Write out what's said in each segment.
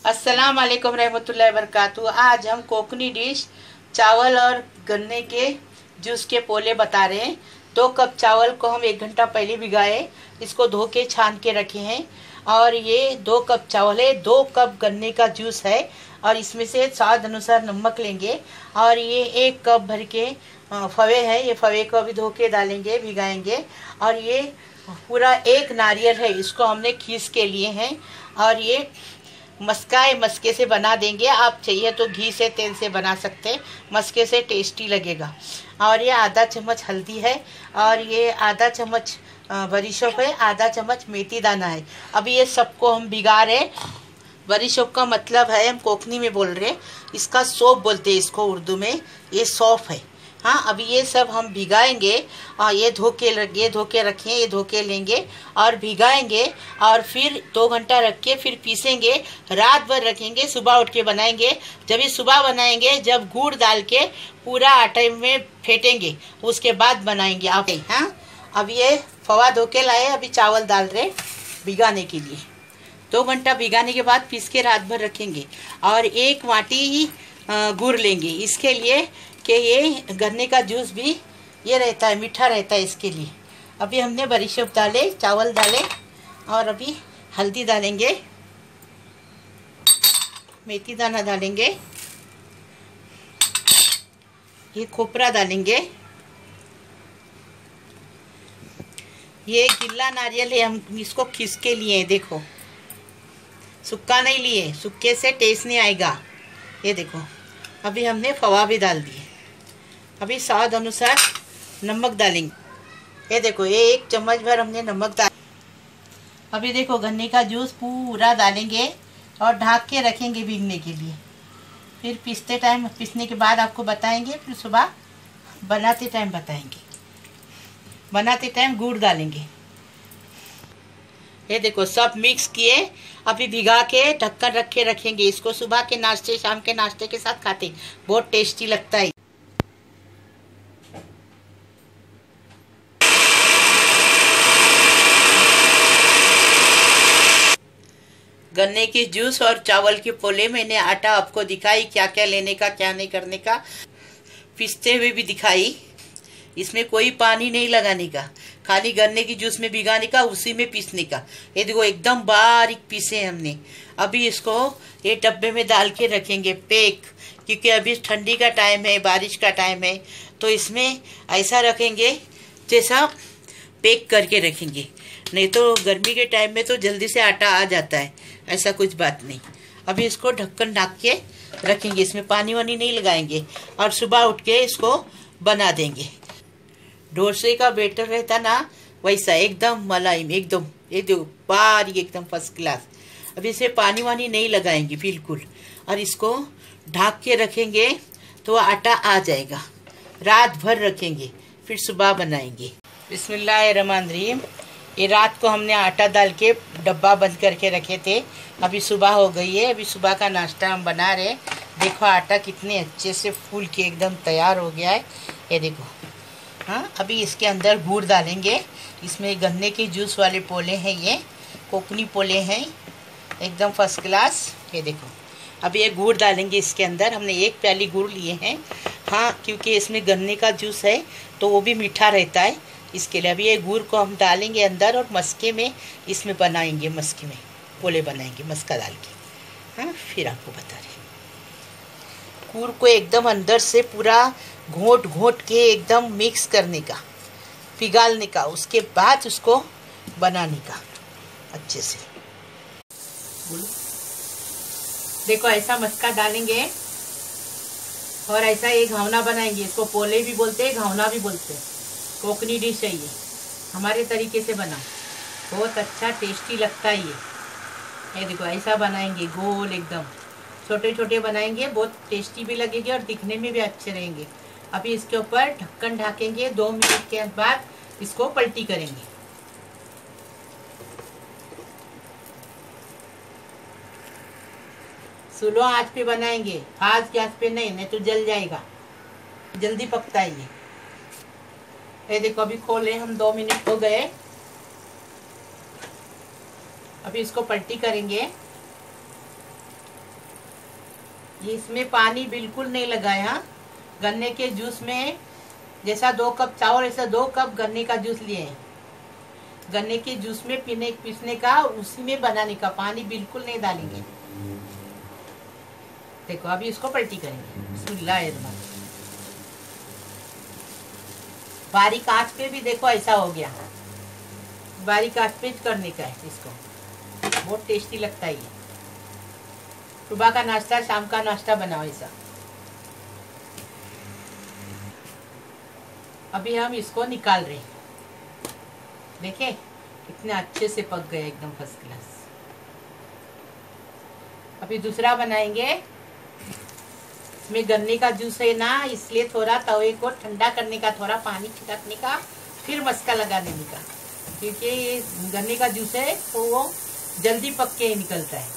अस्सलाम वालेकुम रहमतुल्लाहि वबरकातुहू। आज हम कोकनी डिश चावल और गन्ने के जूस के पोले बता रहे हैं। 2 कप चावल को हम 1 घंटा पहले भिगाए, इसको धो के छान के रखे हैं। और ये 2 कप चावल है, 2 कप गन्ने का जूस है और इसमें से स्वाद अनुसार नमक लेंगे। और ये 1 कप भर के फवे है, ये फवे को अभी धो के डालेंगे, भिगाएंगे। और ये पूरा 1 नारियल है, इसको हमने खीस के लिए हैं। और ये मस्के से बना देंगे, आप चाहिए तो घी से तेल से बना सकते हैं, मस्के से टेस्टी लगेगा। और ये आधा चम्मच हल्दी है और ये आधा चम्मच बरीशोप है, आधा चम्मच मेथी दाना है। अभी ये सबको हम भिगा रहे। बरीशोप का मतलब है, हम कोकनी में बोल रहे, इसका सौंफ बोलते हैं इसको उर्दू में, ये सौंफ है। हाँ, अभी ये सब हम भिगाएंगे और ये धो के रखें, ये धो के लेंगे और भिगाएंगे और फिर 2 घंटा रख के फिर पीसेंगे, रात भर रखेंगे, सुबह उठ के बनाएंगे। जब ये सुबह बनाएंगे, जब गुड़ डाल के पूरा आटे में फेंटेंगे, उसके बाद बनाएंगे आप। हाँ, अब ये फवा धो के लाए, अभी चावल डाल रहे भिगाने के लिए। 2 घंटा भिगाने के बाद पीस के रात भर रखेंगे। और 1 वाटी गुड़ लेंगे, इसके लिए कि ये गन्ने का जूस भी ये रहता है, मीठा रहता है, इसके लिए। अभी हमने बरीशोप डाले, चावल डाले और अभी हल्दी डालेंगे, मेथी दाना डालेंगे, ये खोपरा डालेंगे। ये गिल्ला नारियल है, हम इसको खीस के लिए हैं, देखो सूखा नहीं लिए, सूखे से टेस्ट नहीं आएगा। ये देखो, अभी हमने फवा भी डाल दिए। अभी स्वाद अनुसार नमक डालेंगे। ये देखो, ये 1 चम्मच भर हमने नमक डाल। अभी देखो, गन्ने का जूस पूरा डालेंगे और ढक के रखेंगे भीगने के लिए। फिर पीसने के बाद आपको बताएंगे, फिर सुबह बनाते टाइम बताएंगे। बनाते टाइम गुड़ डालेंगे। ये देखो, सब मिक्स किए, अभी भिगा के ढक्कन रख के रखेंगे। इसको सुबह के नाश्ते, शाम के नाश्ते के साथ खाते, बहुत टेस्टी लगता है। गन्ने की जूस और चावल के पोले मैंने आटा आपको दिखाई, क्या क्या लेने का, क्या नहीं करने का, पीसते हुए भी दिखाई। इसमें कोई पानी नहीं लगाने का, खाली गन्ने की जूस में भिगाने का, उसी में पीसने का। ये देखो, एकदम बारीक पीसे हमने। अभी इसको ये डब्बे में डाल के रखेंगे पैक, क्योंकि अभी ठंडी का टाइम है, बारिश का टाइम है, तो इसमें ऐसा रखेंगे जैसा पैक करके रखेंगे। नहीं तो गर्मी के टाइम में तो जल्दी से आटा आ जाता है, ऐसा कुछ बात नहीं। अभी इसको ढक्कन ढक के रखेंगे, इसमें पानी वानी नहीं लगाएंगे और सुबह उठ के इसको बना देंगे। डोसे का बैटर रहता ना, वैसा एकदम मलाइम, एकदम ये दो बारीक, एकदम फर्स्ट क्लास। अभी इसे पानी वानी नहीं लगाएंगे बिल्कुल, और इसको ढक के रखेंगे तो आटा आ जाएगा। रात भर रखेंगे, फिर सुबह बनाएंगे। बिस्मिल्लाहिर्रहमानिर्रहीम। ये रात को हमने आटा डाल के डब्बा बंद करके रखे थे, अभी सुबह हो गई है, अभी सुबह का नाश्ता हम बना रहे। देखो, आटा कितने अच्छे से फूल के एकदम तैयार हो गया है, ये देखो। हाँ, अभी इसके अंदर गुड़ डालेंगे। इसमें गन्ने के जूस वाले पोले हैं, ये कोकनी पोले हैं, एकदम फर्स्ट क्लास। ये देखो, अभी ये गुड़ डालेंगे इसके अंदर। हमने 1 प्याली गुड़ लिए हैं, हाँ, क्योंकि इसमें गन्ने का जूस है तो वो भी मीठा रहता है, इसके लिए। अभी ये गुड़ को हम डालेंगे अंदर और मस्के में इसमें बनाएंगे, मस्के में पोले बनाएंगे मस्का डाल के। हाँ, फिर आपको बता रहे, गुड़ को एकदम अंदर से पूरा घोट घोट के एकदम मिक्स करने का, पिघालने का, उसके बाद उसको बनाने का अच्छे से। बोलो, देखो, ऐसा मस्का डालेंगे और ऐसा ये घावना बनाएंगे। इसको पोले भी बोलते हैं, घावना भी बोलते हैं। कोकनी डिश है ये, हमारे तरीके से बना, बहुत अच्छा टेस्टी लगता है ये देखो, ऐसा बनाएंगे गोल, एकदम छोटे छोटे बनाएंगे, बहुत टेस्टी भी लगेंगे और दिखने में भी अच्छे रहेंगे। अभी इसके ऊपर ढक्कन ढकेंगे, 2 मिनट के बाद इसको पलटी करेंगे। स्लो आंच पे बनाएंगे, फास्ट गैस पे नहीं तो जल जाएगा, जल्दी पकता है ये देखो, अभी खोले हम, 2 मिनट हो गए। अभी इसको पलटी करेंगे। इसमें पानी बिल्कुल नहीं लगाया। गन्ने के जूस में जैसा 2 कप चावल ऐसा 2 कप गन्ने का जूस लिए। गन्ने के जूस में पीसने का, उसी में बनाने का, पानी बिल्कुल नहीं डालेंगे। देखो अभी इसको पलटी करेंगे। बिस्मिल्लाहिर्रहमान। बारीक आंच पे भी देखो ऐसा हो गया। बारीक आंच पे करने का है इसको, बहुत टेस्टी लगता है ये। सुबह का नाश्ता, शाम का नाश्ता बनाओ ऐसा। अभी हम इसको निकाल रहे हैं। देखें कितने अच्छे से पक गए, एकदम फर्स्ट क्लास। अभी दूसरा बनाएंगे। इसमें गन्ने का जूस है ना, इसलिए थोड़ा तवे को ठंडा करने का, थोड़ा पानी छिड़कने का, फिर मस्का लगा देने का, क्योंकि ये गन्ने का जूस है तो वो जल्दी पक के निकलता है,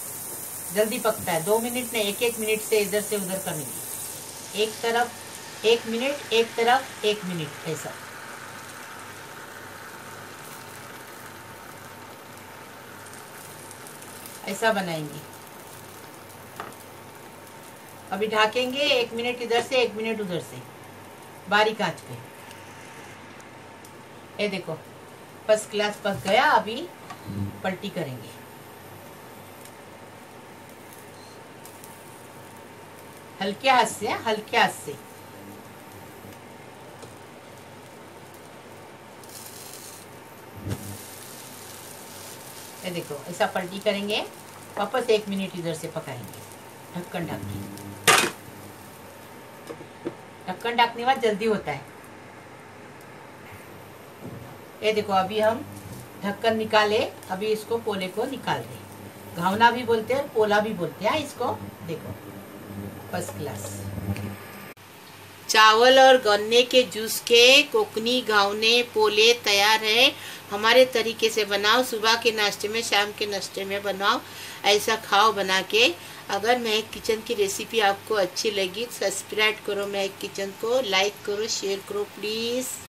जल्दी पकता है। 2 मिनट में 1-1 मिनट से इधर से उधर करेंगे। एक तरफ 1 मिनट, एक तरफ 1 मिनट, ऐसा। ऐसा बनाएंगे। अभी ढकेंगे 1 मिनट इधर से 1 मिनट उधर से, बारीक आंच पे। ये देखो फर्स्ट क्लास पक गया। अभी पलटी करेंगे। हल्के हाथ से, हल्के हाथ से। ये देखो ऐसा पलटी करेंगे। वापस 1 मिनट इधर से पकाएंगे, ढक्कन ढक के। ढक्कन ढकने के बाद जल्दी होता है। ये देखो अभी हम ढक्कन निकाले। अभी इसको पोले को निकाल दे। घावना भी बोलते हैं, पोला भी बोलते हैं इसको। देखो फर्स्ट क्लास। चावल और गन्ने के जूस के कोकनी, घावने, पोले तैयार है। हमारे तरीके से बनाओ। सुबह के नाश्ते में, शाम के नाश्ते में बनाओ। ऐसा खाओ बना के। अगर महक किचन की रेसिपी आपको अच्छी लगी, सब्सक्राइब करो महक किचन को, लाइक करो, शेयर करो प्लीज़।